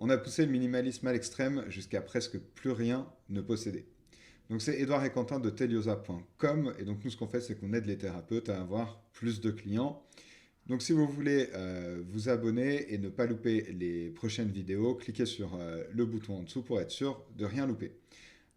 On a poussé le minimalisme à l'extrême jusqu'à presque plus rien ne posséder. Donc c'est Édouard et Quentin de Teliosa.com et donc nous ce qu'on fait c'est qu'on aide les thérapeutes à avoir plus de clients. Donc si vous voulez vous abonner et ne pas louper les prochaines vidéos, cliquez sur le bouton en dessous pour être sûr de rien louper.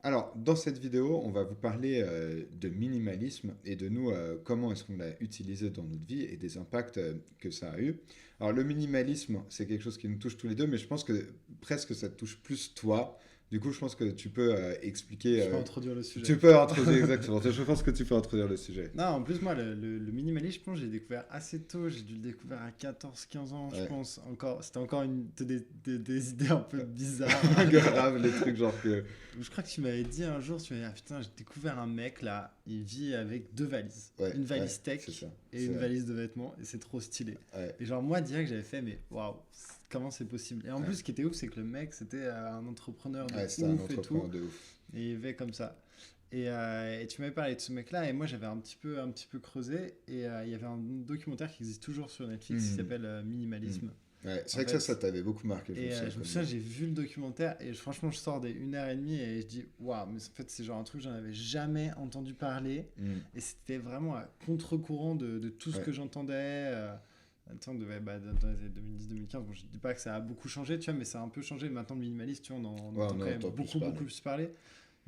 Alors, dans cette vidéo, on va vous parler de minimalisme et de nous, comment est-ce qu'on l'a utilisé dans notre vie et des impacts que ça a eu. Alors, le minimalisme, c'est quelque chose qui nous touche tous les deux, mais je pense que presque ça te touche plus toi. Du coup, je pense que tu peux expliquer... Je peux introduire le sujet. Tu peux introduire, exactement. Je pense que tu peux introduire le sujet. Non, en plus, moi, le minimalisme, je pense, j'ai découvert assez tôt. J'ai dû le découvrir à 14-15 ans, je pense. C'était encore des idées un peu bizarres. Grave, les trucs genre que... Je crois que tu m'avais dit un jour, tu m'avais dit, ah, putain, j'ai découvert un mec, là, il vit avec 2 valises. Une valise tech et une valise de vêtements, et c'est trop stylé. Et genre, moi, direct, j'avais fait, mais waouh, comment c'est possible? Et en plus, ce qui était ouf, c'est que le mec, c'était un entrepreneur de ouf et tout. Et il vivait comme ça. Et tu m'avais parlé de ce mec-là, et moi j'avais un petit peu creusé, et il y avait un documentaire qui existe toujours sur Netflix qui s'appelle Minimalisme. Ouais, c'est vrai que ça t'avait beaucoup marqué. Je me souviens, j'ai vu le documentaire, et franchement, je sors des 1h30 et je dis waouh, mais en fait, c'est genre un truc, j'en avais jamais entendu parler, et c'était vraiment à contre-courant de tout ce que j'entendais. Attends, dans les années 2010-2015, bon, je dis pas que ça a beaucoup changé, tu vois, mais ça a un peu changé. Maintenant, le minimalisme, tu vois, on entend quand même beaucoup plus parler.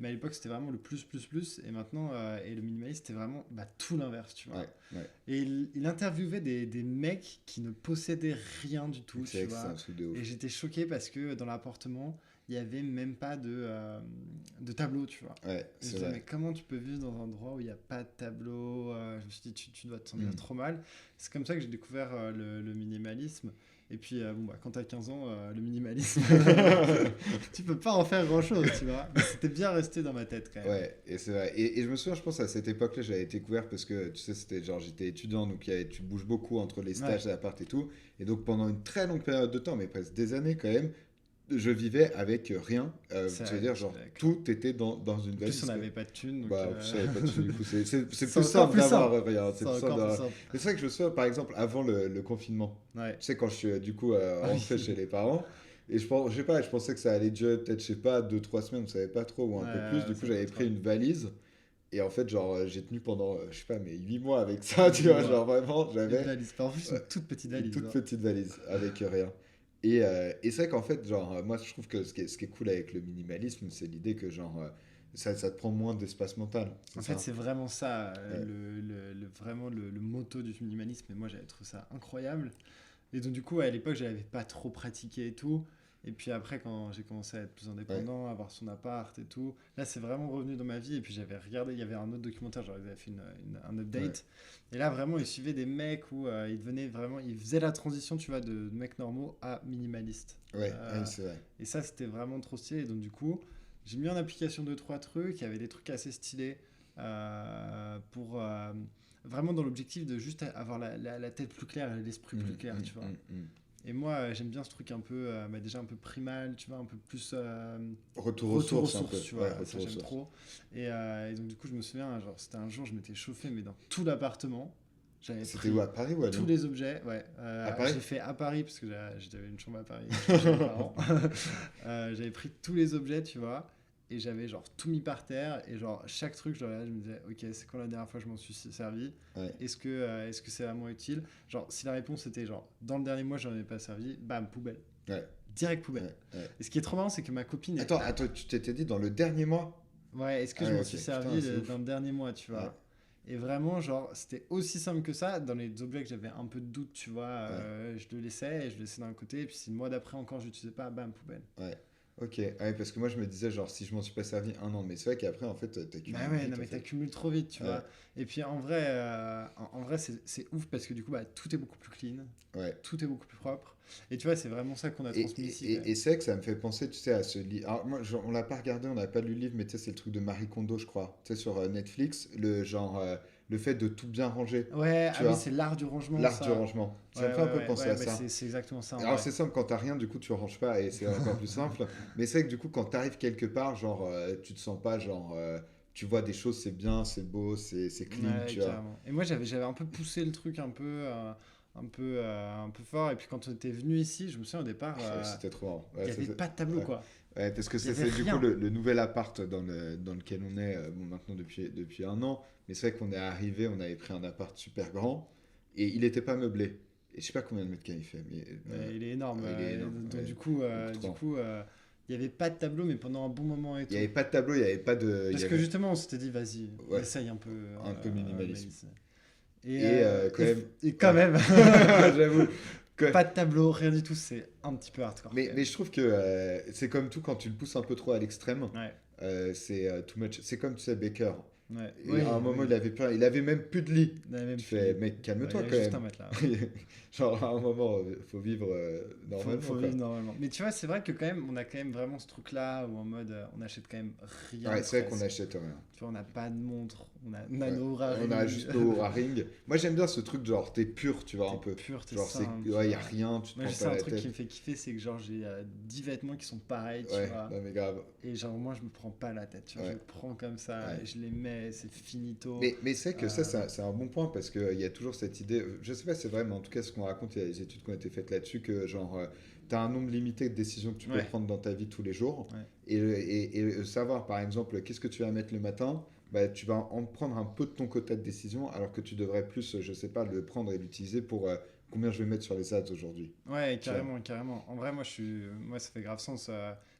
Mais à l'époque, c'était vraiment le plus. Et maintenant, et le minimaliste, c'était vraiment tout l'inverse, tu vois. Et il interviewait des mecs qui ne possédaient rien du tout, tu vois. Et j'étais choqué parce que dans l'appartement, il n'y avait même pas de tableau, tu vois. Et je disais, mais comment tu peux vivre dans un endroit où il n'y a pas de tableau? Je me suis dit, tu dois te sentir trop mal. C'est comme ça que j'ai découvert le minimalisme. Et puis, quand t'as 15 ans, le minimalisme, tu peux pas en faire grand-chose, tu vois. Mais c'était bien resté dans ma tête, quand même. Ouais, et c'est vrai. Et je me souviens, je pense, à cette époque-là, j'avais découvert parce que, tu sais, c'était genre, j'étais étudiant, donc tu bouges beaucoup entre les stages et l'appart et tout. Et donc, pendant une très longue période de temps, mais presque des années quand même, je vivais avec rien. Tu veux dire, genre, tout était dans une valise. En plus, on n'avait pas de thunes. Donc en plus, on n'avait pas de thunes, du coup, c'est plus simple d'avoir rien. C'est vrai que je me souviens, par exemple, avant le confinement, tu sais, quand je suis, du coup, rentré chez les parents, et je sais pas, je pensais que ça allait durer peut-être, je sais pas, 2-3 semaines, on savait pas trop, ou un peu plus. Du coup, j'avais pris une valise. Et en fait, genre, j'ai tenu pendant, je sais pas, mais 8 mois avec ça, tu vois, genre vraiment, j'avais... Une valise, en plus, une toute petite valise. Une toute petite valise, avec rien. Et c'est vrai qu'en fait, genre, moi, je trouve que ce qui est cool avec le minimalisme, c'est l'idée que, genre, ça te prend moins d'espace mental. En fait, c'est vraiment ça, vraiment le motto du minimalisme. Et moi, j'avais trouvé ça incroyable. Et donc, du coup, à l'époque, je n'avais pas trop pratiqué et tout. Et puis après, quand j'ai commencé à être plus indépendant, avoir son appart et tout, là, c'est vraiment revenu dans ma vie. Et puis j'avais regardé, il y avait un autre documentaire, genre ils avaient fait un update. Et là, vraiment, ils suivaient des mecs où ils faisaient la transition, tu vois, de mecs normaux à minimalistes. C'est vrai. Et ça, c'était vraiment trop stylé. Et donc, du coup, j'ai mis en application 2-3 trucs. Il y avait des trucs assez stylés pour... vraiment dans l'objectif de juste avoir la tête plus claire et l'esprit plus clair, tu vois. Et moi, j'aime bien ce truc un peu, déjà un peu primal, tu vois, un peu plus... retour aux sources, tu vois, ça j'aime trop. Et donc du coup, je me souviens, genre, c'était un jour, je m'étais chauffé, mais dans tout l'appartement. C'était où, à Paris ou à Lyon? Tous les objets, ouais. À Paris? J'ai fait à Paris, parce que j'avais une chambre à Paris, chez mes parents. J'avais pris tous les objets, tu vois. Et j'avais genre tout mis par terre, et genre chaque truc, je me disais, ok, c'est quand la dernière fois que je m'en suis servi? Est-ce que c'est vraiment utile? Genre, si la réponse était genre, dans le dernier mois, j'en ai pas servi, bam, poubelle. Direct poubelle. Et ce qui est trop marrant, c'est que ma copine... Attends, tu t'étais dit dans le dernier mois? Ouais, est-ce que je m'en suis servi dans le dernier mois, tu vois? Et vraiment, genre, c'était aussi simple que ça. Dans les objets que j'avais un peu de doute, tu vois, je le laissais, et je le laissais d'un côté, et puis si le mois d'après encore, je l'utilisais pas, bam, poubelle. Ok, parce que moi je me disais genre si je m'en suis pas servi un an, mais c'est vrai qu'après en fait t'accumules. Non mais t'accumules trop vite, tu vois. Et puis en vrai c'est ouf parce que du coup tout est beaucoup plus clean, tout est beaucoup plus propre. Et tu vois, c'est vraiment ça qu'on a transmis ici. Et c'est vrai que ça me fait penser, tu sais, à ce livre. Alors moi on l'a pas regardé, on n'a pas lu le livre, mais tu sais c'est le truc de Marie Kondo, je crois. Tu sais sur Netflix, le genre le fait de tout bien ranger. Ouais, oui, c'est l'art du rangement. L'art du rangement. Ça me fait un peu penser à ça. C'est exactement ça. Alors c'est simple, quand t'as rien, du coup tu ranges pas et c'est encore plus simple. Mais c'est vrai que du coup, quand t'arrives quelque part, genre tu te sens pas genre. Tu vois des choses, c'est bien, c'est beau, c'est clean, tu vois. Et moi j'avais un peu poussé le truc un un peu fort. Et puis quand on était venu ici, je me souviens au départ, c'était trop marrant. il n'y avait pas de tableau, quoi. Ouais, parce que Il y c'est avait du rien. coup le nouvel appart dans lequel on est maintenant depuis un an. Mais c'est vrai qu'on est arrivé, on avait pris un appart super grand et il n'était pas meublé. Et je sais pas combien de mètres carrés il fait, mais Il est énorme. il est énorme. Donc Ouais, du coup, beaucoup trop grand. il n'y avait pas de tableau, mais pendant un bon moment et Il tout. n'y avait pas de tableau, il n'y avait pas de. Parce que justement, on s'était dit, vas-y, Ouais, essaye un peu minimaliste. Malice. Et quand même. Et quand Ouais. même, J'avoue. pas de tableau, rien du tout, c'est un petit peu hardcore. Mais je trouve que c'est comme tout, quand tu le pousses un peu trop à l'extrême, Ouais, c'est too much. C'est comme, tu sais, Baker. ouais. Et Oui, à un moment, oui. il avait même plus de lit. On avait même Tu plus fais, de- mec, calme-toi Ouais, il y quand a juste même. un matelas. Genre, à un moment, faut vivre normalement. Faut quoi. vivre normalement. Mais tu vois, c'est vrai que quand même, on a quand même vraiment ce truc-là où en mode, on achète quand même rien. Ouais, c'est vrai qu'on presque. n'achète rien. Tu vois, on n'a pas de montre, on a Ouais. nos Oura On a Ring. juste nos Oura Ring. Moi, j'aime bien ce truc, genre, t'es pur, tu vois, un peu. T'es pur, t'es Genre, simple, tu ouais, y a vois. rien, tu te Moi, je prends sais pas un la truc tête. qui me fait kiffer, c'est que genre j'ai 10 vêtements qui sont pareils, tu Ouais, vois. non, mais grave. Et genre moi je me prends pas la tête, tu vois. Ouais. Je le prends comme ça, Ouais. et je les mets, c'est finito. Mais c'est que ça, Euh, c'est un bon point parce qu'il y a toujours cette idée, je sais pas si c'est vrai, mais en tout cas, ce qu'on raconte, il y a des études qui ont été faites là-dessus, que genre, tu as un nombre limité de décisions que tu peux Ouais. prendre dans ta vie tous les jours. Ouais. Et savoir, par exemple, qu'est-ce que tu vas mettre le matin, bah, tu vas en prendre un peu de ton quota de décision, alors que tu devrais plus, je sais pas, le prendre et l'utiliser pour combien je vais mettre sur les ads aujourd'hui. Ouais, Tu vois. carrément, carrément. En vrai, moi ça fait grave sens.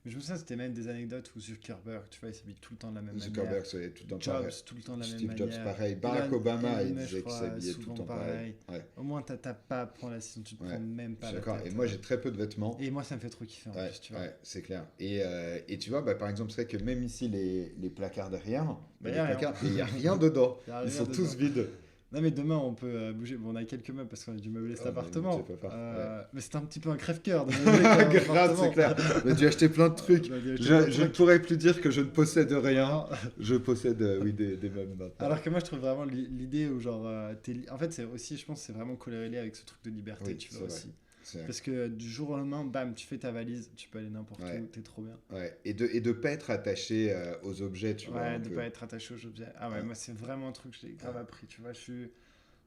Mais je me souviens, c'était même des anecdotes où Zuckerberg, tu vois, il s'habille tout le temps de la même Zuckerberg, manière. c'est tout le temps Jobs, pareil. tout le temps de la même Steve Jobs, manière. pareil. Barack Elon- Obama, il Elon Musk, disait je qu'il crois, s'habillait tout le souvent temps pareil. Ouais, Au moins, t'as pas à prendre la décision, tu te ouais. prends même Je pas suis la d'accord. tête. Et moi, j'ai très peu de vêtements. Et moi, ça me fait trop kiffer en Ouais, plus, tu vois. ouais, c'est clair. Et tu vois, bah, par exemple, c'est vrai que même ici, les placards derrière, Bah, il y a rien. n'y a rien dedans. Y a Ils rien sont dedans. tous vides. Non, mais demain, on peut bouger. Bon, on a quelques meubles parce qu'on a dû meubler cet On a mis appartement. petit peu part, Mais c'était un petit peu un crève-cœur de meubler quand même un Grave, c'est appartement. clair. On a dû acheter plein de trucs. On a dû acheter Je, plein de je ne trucs. pourrais plus dire que je ne possède rien. Je possède, oui, des meubles maintenant. Alors que moi, je trouve vraiment l'idée où, genre, en fait, c'est aussi, je pense, c'est vraiment corrélé avec ce truc de liberté, Oui, tu c'est vois vrai. aussi. C'est vrai. Parce que du jour au lendemain, bam, tu fais ta valise, tu peux aller n'importe Ouais. où, t'es trop bien. Ouais. Et de pas être attaché aux objets, tu vois. Ouais, Un de peu. pas être attaché aux objets. Ah ouais, Ouais. moi, c'est vraiment un truc que j'ai grave Ouais. appris, tu vois. Je suis.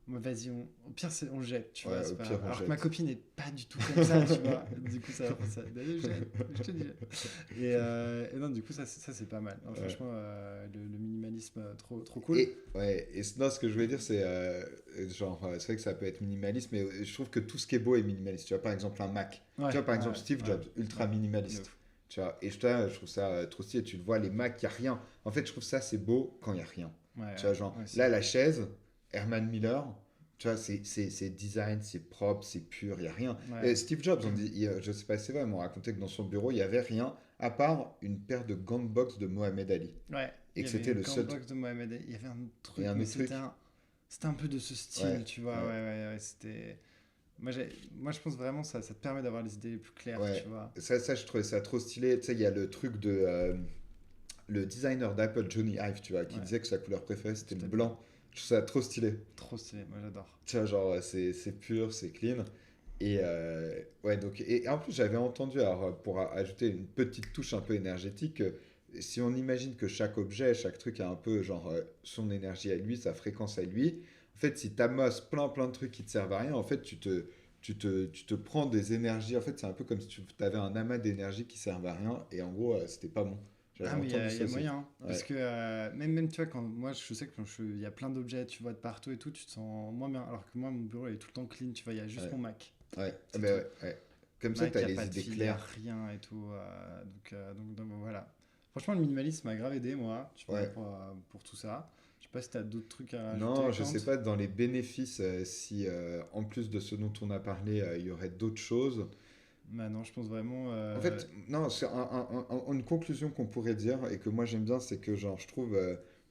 Moi, vas-y, au pire, on le jette, tu Ouais, vois. C'est au pas pire, grave. on Alors que jette. ma copine n'est pas du tout comme ça, tu vois. Du coup, d'aller, je te dis. Et non, du coup, ça c'est pas mal. Non, Ouais. franchement, le minimalisme, trop cool. Et non, ce que je voulais dire, c'est genre, c'est vrai que ça peut être minimaliste, mais je trouve que tout ce qui est beau est minimaliste. Tu vois, par exemple, un Mac. Ouais, Tu vois, par exemple, ouais, Steve ouais. Jobs, ultra De minimaliste. ouf. Tu vois, et je trouve ça trop stylé. Tu le vois, les Macs, il n'y a rien. En fait, je trouve ça, c'est beau quand il n'y a rien. Ouais, Tu vois, genre, ouais, là, la chaise, Herman Miller, tu vois, c'est design, c'est propre, c'est pur, il n'y a rien. ouais. Et Steve Jobs, je sais pas si c'est vrai, mais on racontait que dans son bureau, il n'y avait rien, à part une paire de gants de boxe de Mohamed Ali. Ouais, Et il que y avait c'était une le seul. box de Mohamed Ali. Il y avait un truc, Et un mais autre truc. c'était un peu de ce style, Ouais, tu vois. ouais. Ouais, c'était. Moi, je pense vraiment ça te permet d'avoir les idées les plus claires, Ouais. tu vois. Ça, je trouvais ça trop stylé. Tu sais, il y a le truc de. Le designer d'Apple, Johnny Ive, tu vois, qui Ouais. disait que sa couleur préférée, c'était le C'était blanc. Je trouve ça trop stylé. Trop stylé, moi j'adore. Tu vois, genre, c'est pur, c'est clean. Ouais, donc, et en plus, j'avais entendu, alors, pour ajouter une petite touche un peu énergétique, si on imagine que chaque objet, chaque truc a un peu, genre, son énergie à lui, sa fréquence à lui, en fait, si tu amasses plein de trucs qui te servent à rien, en fait, tu te prends des énergies. En fait, c'est un peu comme si tu avais un amas d'énergie qui servent à rien, et en gros, c'était pas bon. J'avais Ah, mais il y entendu a, ça il y a aussi. moyen. Hein. Ouais. Parce que même, tu vois, quand moi je sais que il y a plein d'objets, tu vois, de partout et tout, tu te sens moins bien. Alors que moi, mon bureau il est tout le temps clean, tu vois, il y a juste Ouais. mon Mac. Ouais, C'est bah tout. ouais, ouais. Comme ça, Mac, tu as il n'y a les pas de idées fil, il y a claires. rien et tout. Donc, voilà. Franchement, le minimalisme m'a grave aidé, moi, tu vois, Ouais. pour tout ça. Je sais pas si tu as d'autres trucs à Non, rajouter, je Quentin. sais pas dans les bénéfices si en plus de ce dont on a parlé, il y aurait d'autres choses. Bah non, je pense vraiment. En fait, non, c'est une conclusion qu'on pourrait dire et que moi j'aime bien, c'est que genre je trouve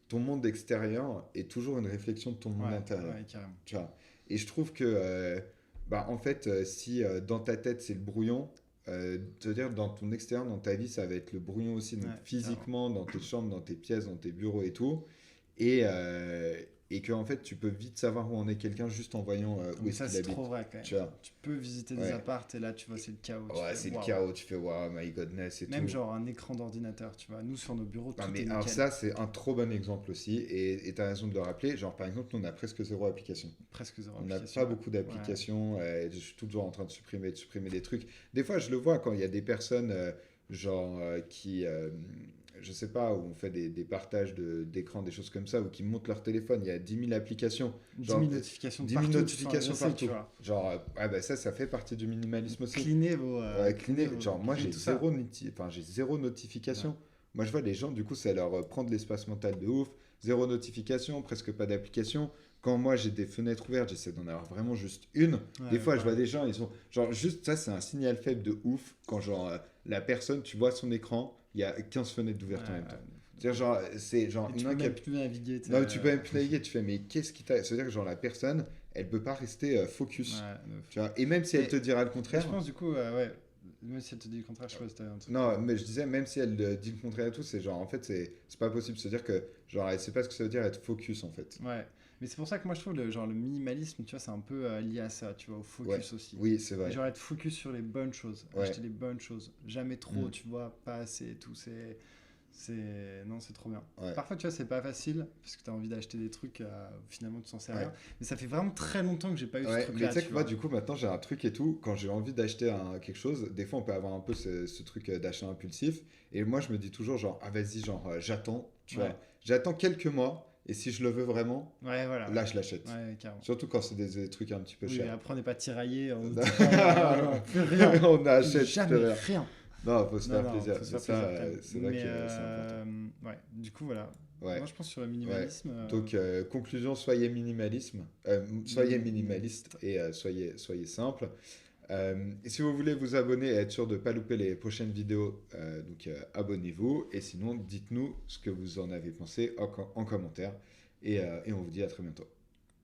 ton monde extérieur est toujours une réflexion de ton monde intérieur. ouais, carrément. Tu vois. Et je trouve que bah en fait si dans ta tête c'est le brouillon, c'est-à-dire dans ton extérieur, dans ta vie, ça va être le brouillon aussi, donc Ouais, physiquement, dans tes chambres, dans tes pièces, dans tes bureaux et tout. Et, et que en fait tu peux vite savoir où en est quelqu'un juste en voyant où Mais est-ce ça, qu'il c'est habite. trop vrai quand même. Tu vois. Tu peux visiter des Ouais. apparts et là, tu vois, c'est le chaos. Tu Ouais, fais, c'est le waouh. chaos, tu fais wow, my godness et Même tout. genre un écran d'ordinateur, tu vois. Nous, sur nos bureaux, Non, tout mais est alors nickel. ça, c'est un trop bon exemple aussi, et tu as raison de le rappeler. Genre, par exemple, nous, on a presque zéro application. Presque zéro On n'a application. pas beaucoup Ouais. d'applications, je suis toujours en train de supprimer des trucs. Des fois, je le vois quand il y a des personnes, qui, je sais pas, où on fait des partages d'écran, des choses comme ça, ou qui montent leur téléphone, il y a 10 000 applications. 10 Genre, 000 notifications 10 000 partout. notifications tu sens, tu partout. vois. Genre, ouais, bah ça fait partie du minimalisme aussi. Cleaner vos. Ouais, cleaner. Genre, moi, cleaner j'ai tout ça. j'ai zéro notification. Moi, je vois les gens, du coup, ça leur prend de l'espace mental de ouf. Zéro notification, presque pas d'application. Quand moi, j'ai des fenêtres ouvertes, j'essaie d'en avoir vraiment juste une. Ouais, Des fois, je ouais. vois des gens, ils sont... Genre, juste ça, c'est un signal faible de ouf. Quand, la personne, tu vois son écran, il y a 15 fenêtres d'ouvertes en même temps. C'est-à-dire, genre, c'est genre Et tu une peux même incapacité. plus naviguer. Non, mais tu peux même plus naviguer. Tu fais, mais qu'est-ce qui t'a. C'est-à-dire que, genre, la personne, elle peut pas rester focus. Ouais, de ouf. Tu vois, et même si elle te dira le Et contraire. je pense, du coup, ouais. Même si elle te dit le contraire, je sais pas si t'as un truc. Non, mais je disais, même si elle dit le contraire et tout, c'est genre, en fait, c'est pas possible. C'est-à-dire que, genre, elle sait pas ce que ça veut dire être focus, en fait. Ouais. Mais c'est pour ça que moi, je trouve le minimalisme, tu vois, c'est un peu lié à ça, tu vois, au focus Ouais. aussi. Oui, c'est vrai. Et genre être focus sur les bonnes choses, Ouais. acheter les bonnes choses, jamais trop, Mm. tu vois, pas assez et tout, non, c'est trop bien. Ouais. Parfois, tu vois, c'est pas facile parce que tu as envie d'acheter des trucs, finalement, tu t'en sers Ouais. rien. Mais ça fait vraiment très longtemps que j'ai pas eu ce Ouais, truc-là. mais tu sais tu que moi, vois. du coup, maintenant, j'ai un truc et tout. Quand j'ai envie d'acheter quelque chose, des fois, on peut avoir un peu ce truc d'achat impulsif. Et moi, je me dis toujours, genre, ah, vas-y, genre, j'attends, tu Ouais. vois. J'attends quelques mois. Et si je le veux vraiment, Ouais, voilà. là, je l'achète. Ouais, carrément. Surtout quand c'est des trucs un petit peu Oui, chers. après, on n'est pas tiraillé, on Non. dit pas, genre, plus rien. On achète Jamais plus rien. rien. Non, faut se faire Non, plaisir. faut se Mais faire ça, plaisir quand même. c'est vrai Mais, que c'est important. ouais, du coup, voilà. Ouais. Moi, je pense sur le minimalisme. Donc, conclusion, soyez soyez minimaliste et soyez simple. Et si vous voulez vous abonner et être sûr de ne pas louper les prochaines vidéos, abonnez-vous. Et sinon, dites-nous ce que vous en avez pensé en commentaire. Et on vous dit à très bientôt.